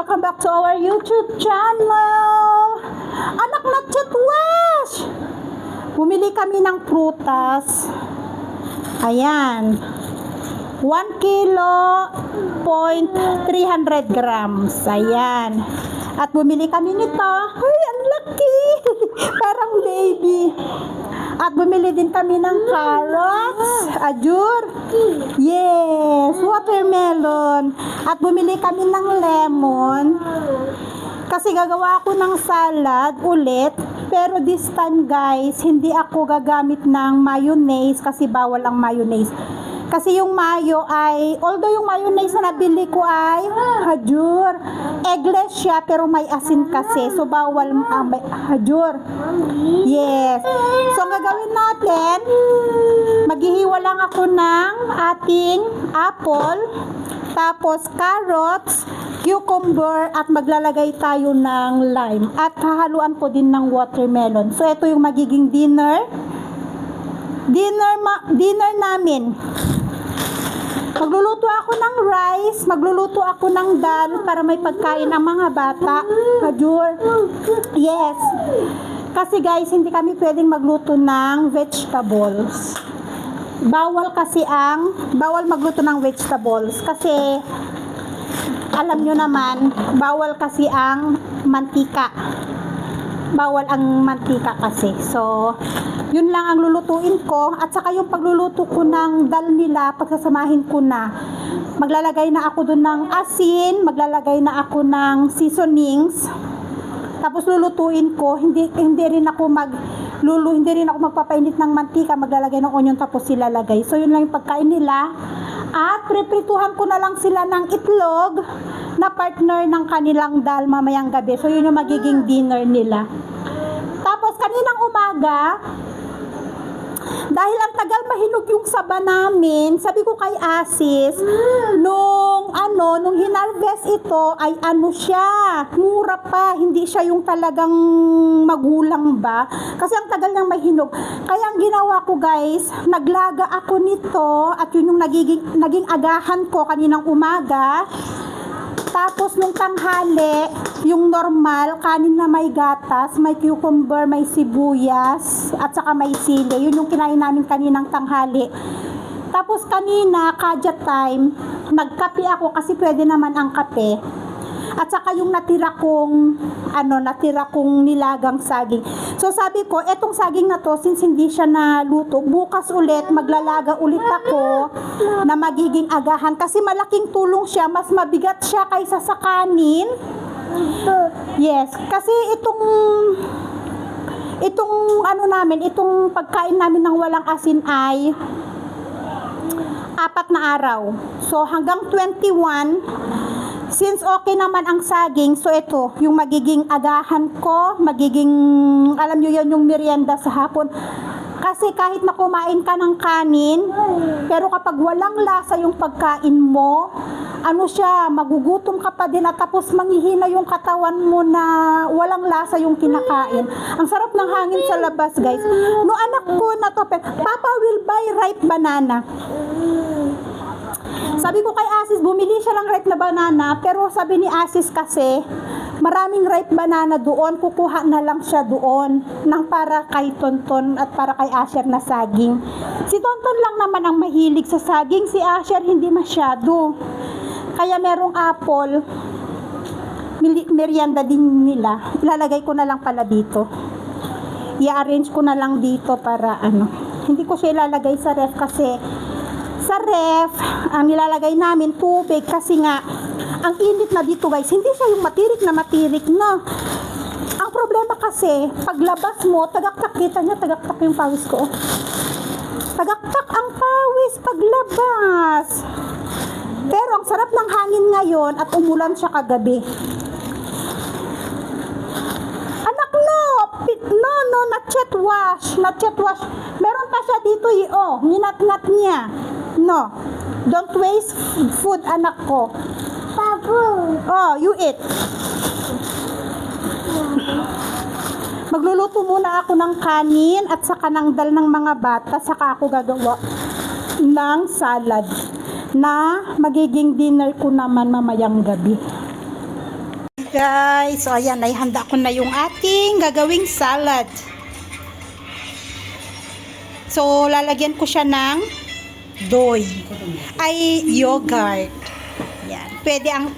welcome back to our YouTube channel. Anak na Chatwash! Bumili kami ng prutas. Ayan. 1 kilo, 300 grams. Ayan. At bumili kami nito. Ay, ang laki! Parang baby. At bumili din kami ng carrots, ajur, yes, watermelon. At bumili kami ng lemon. Kasi gagawa ako ng salad ulit. Pero this time guys, hindi ako gagamit ng mayonnaise kasi bawal ang mayonnaise. Kasi yung mayo ay, although yung mayonnaise na nabili ko ay hajur, eggless siya pero may asin kasi. So bawal ang hajur. Yes. So ang gagawin natin, maghihiwa lang ako ng ating apple, tapos carrots, cucumber, at maglalagay tayo ng lime. At hahaluan ko din ng watermelon. So ito yung magiging dinner namin. Magluluto ako ng rice, magluluto ako ng dal para may pagkain ang mga bata. Hajur. Yes. Kasi guys, hindi kami pwedeng magluto ng vegetables. Bawal magluto ng vegetables kasi alam nyo naman, bawal kasi ang mantika. Bawal ang mantika kasi. So, yun lang ang lulutuin ko. At saka yung pagluluto ko ng dal nila, pagsasamahin ko na. Maglalagay na ako dun ng asin, maglalagay na ako ng seasonings. Tapos lulutuin ko, hindi rin ako magpapainit ng mantika, maglalagay ng onion tapos ilalagay. So, yun lang yung pagkain nila. At preprituhan ko na lang sila ng itlog na partner ng kanilang dal mamayang gabi. So, yun yung magiging dinner nila. Tapos, kaninang umaga, dahil ang tagal mahinog yung saba namin, sabi ko kay Asis, nung hinarvest ito, ay siya, mura pa, hindi siya yung talagang magulang ba? Kasi ang tagal niyang mahinog. Kaya ang ginawa ko guys, naglaga ako nito, at yun yung naging agahan ko kaninang umaga. Tapos nung tanghali, yung normal, kanin na may gatas, may cucumber, may sibuyas, at saka may sili. Yun yung kinain namin kaninang tanghali. Tapos kanina, kadya time, nagkape ako kasi pwede naman ang kape. At saka yung natira kong nilagang saging. So sabi ko, etong saging na to, since hindi siya naluto, bukas ulit, maglalaga ulit ako na magiging agahan. Kasi malaking tulong siya, mas mabigat siya kaysa sa kanin. Yes, kasi itong pagkain namin ng walang asin ay 4 na araw. So hanggang 21, since okay naman ang saging, so ito, yung magiging agahan ko, alam nyo yun, yung merienda sa hapon. Kasi kahit na kumain ka ng kanin, pero kapag walang lasa yung pagkain mo, magugutom ka pa din at tapos manghihina yung katawan mo na walang lasa yung kinakain. Ang sarap ng hangin sa labas, guys. No anak ko na to, Papa will buy ripe banana. Sabi ko kay Asis, bumili siya ng ripe na banana, pero sabi ni Asis kasi, maraming ripe banana doon, kukuha na lang siya doon, ng para kay Tonton at para kay Asher na saging. Si Tonton lang naman ang mahilig sa saging, si Asher hindi masyado. Kaya merong apple, merienda din nila. Ilalagay ko na lang pala dito. I-arrange ko na lang dito para hindi ko siya ilalagay sa ref kasi sa ref, ang nilalagay namin tubig kasi nga, ang init na dito guys, hindi siya yung matirik na. Ang problema kasi, paglabas mo, tagaktak, kita niya, tagaktak yung pawis ko. Tagaktak ang pawis paglabas. Pero ang sarap ng hangin ngayon at umulan siya kagabi. Anak no, not Chatwash. Meron pa siya dito nginat-ngat niya. No, don't waste food, anak ko. Papu. Oh, you eat. Magluluto muna ako ng kanin at saka ng dal ng mga bata, saka ako gagawa ng salad na magiging dinner ko naman mamayang gabi. Guys, so ayan, naihanda ko na yung ating gagawing salad. So, lalagyan ko siya ng yogurt. Yan.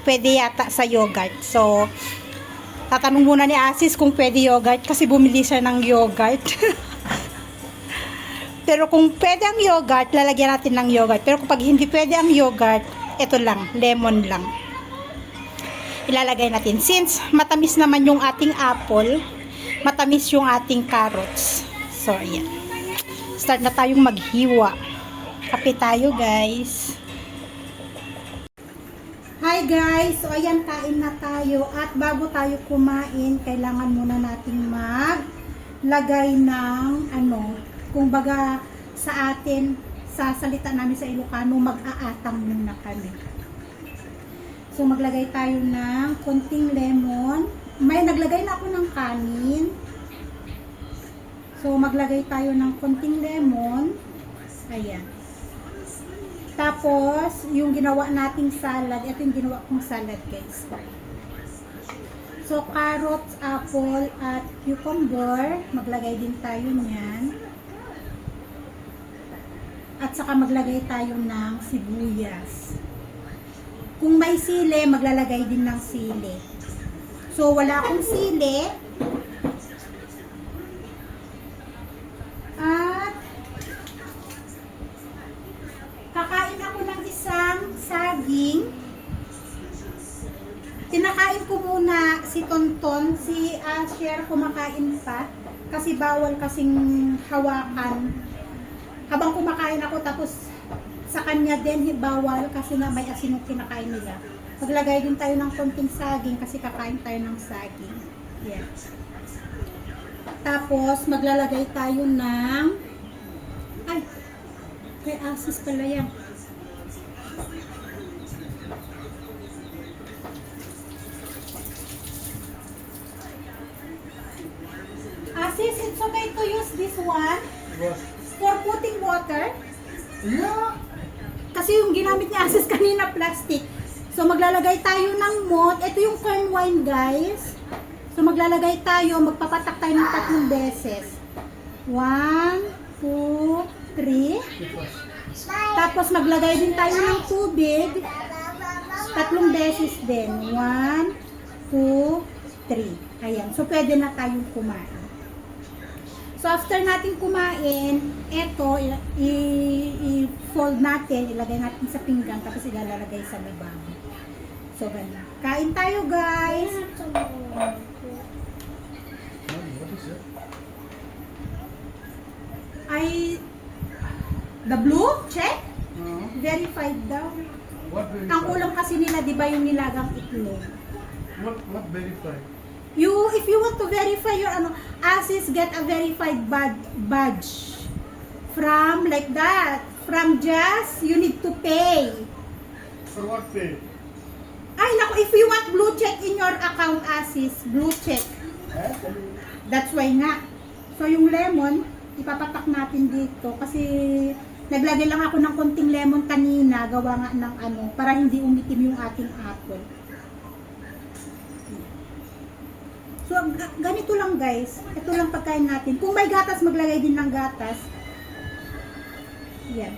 Pwede yata sa yogurt. So, tatanong muna ni Asis kung pwede yogurt kasi bumili siya ng yogurt. Pero kung pwede ang yogurt, lalagyan natin ng yogurt. Pero kung hindi pwede ang yogurt, ito lang, lemon lang. Ilalagay natin. Since matamis naman yung ating apple, matamis yung ating carrots. So, ayan. Start na tayong maghiwa. Kape tayo, guys. Hi, guys. So, ayan, kain na tayo. At bago tayo kumain, kailangan muna nating maglagay ng, kumbaga, sa atin, sa salita namin sa Ilocano, mag-aatang muna kami. So, maglagay tayo ng konting lemon. May naglagay na ako ng kanin. So, maglagay tayo ng konting lemon. Ayan. Tapos, yung ginawa nating salad, ito yung ginawa kong salad, guys. So, carrots, apple, at cucumber. Maglagay din tayo niyan. At saka maglagay tayo ng sibuyas. Kung may sili, maglalagay din ng sili. So, wala akong sili. At kakain ako ng isang saging. Tinakain ko muna si Tonton, si Asher kumakain pa. Kasi bawal kasing hawakan. Habang kumakain ako, tapos sa kanya din bawal kasi na may asin yung kinakain nila. Maglagay din tayo ng konting saging kasi kakain tayo ng saging. Yan. Tapos maglalagay tayo ng kay Asis pala yan. Asis, it's okay to use this one for putting water. Yeah. Kasi yung ginamit ni Asis kanina, plastic. So, maglalagay tayo ng mold. Ito yung corn wine, guys. So, maglalagay tayo, magpapatak tayo ng 3 beses. 1, 2, 3. Tapos, maglagay din tayo ng tubig. 3 beses din. 1, 2, 3. Ayan. So, pwede na tayong kumain. So, after natin kumain, eto, i-fold natin, ilagay natin sa pinggan, tapos ilalagay sa lababo. So, ganyan. Kain tayo, guys! The blue? Check? Verified daw. What verified? Ang ulam kasi nila, di ba yung nilagang itlog? What verified? If you want to verify your Asis, get a verified badge from like that. From just you need to pay. For what pay? Ay naku, if you want blue check in your account, Asis, blue check. That's why nga. So yung lemon, ipapatak natin dito kasi naglagay lang ako ng konting lemon kanina, gawa nga ng para hindi umitim yung ating apple. So, ganito lang, guys. Ito lang pagkain natin. Kung may gatas, maglagay din ng gatas. Yan.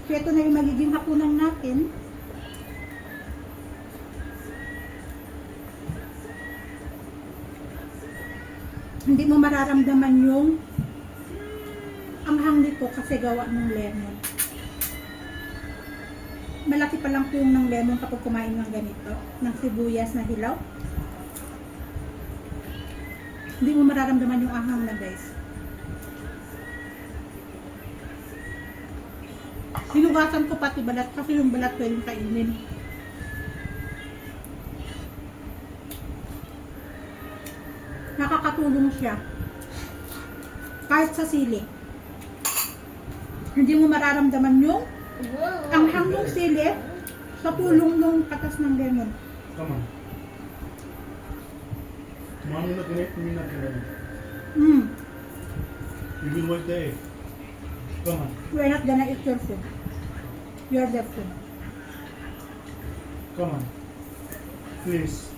So, ito na yung magiging hapunan natin. Hindi mo mararamdaman yung anghang nito kasi gawa ng lemon. Malaki pa lang po yung ng lemon kapag kumain ng ganito, ng sibuyas na hilaw. Hindi mo mararamdaman yung ahang na, guys. Hinugasan ko pati balat kasi yung balat pwedeng kainin. Nakakatulong siya. Kahit sa sili. Hindi mo mararamdaman yung ang hanggang sili sa tulong ng katas ng lemon. Come on. Mommy not gonna eat me not gonna. You will wait the egg. Come on. We're not gonna eat your food. You're the food. Come on. Please.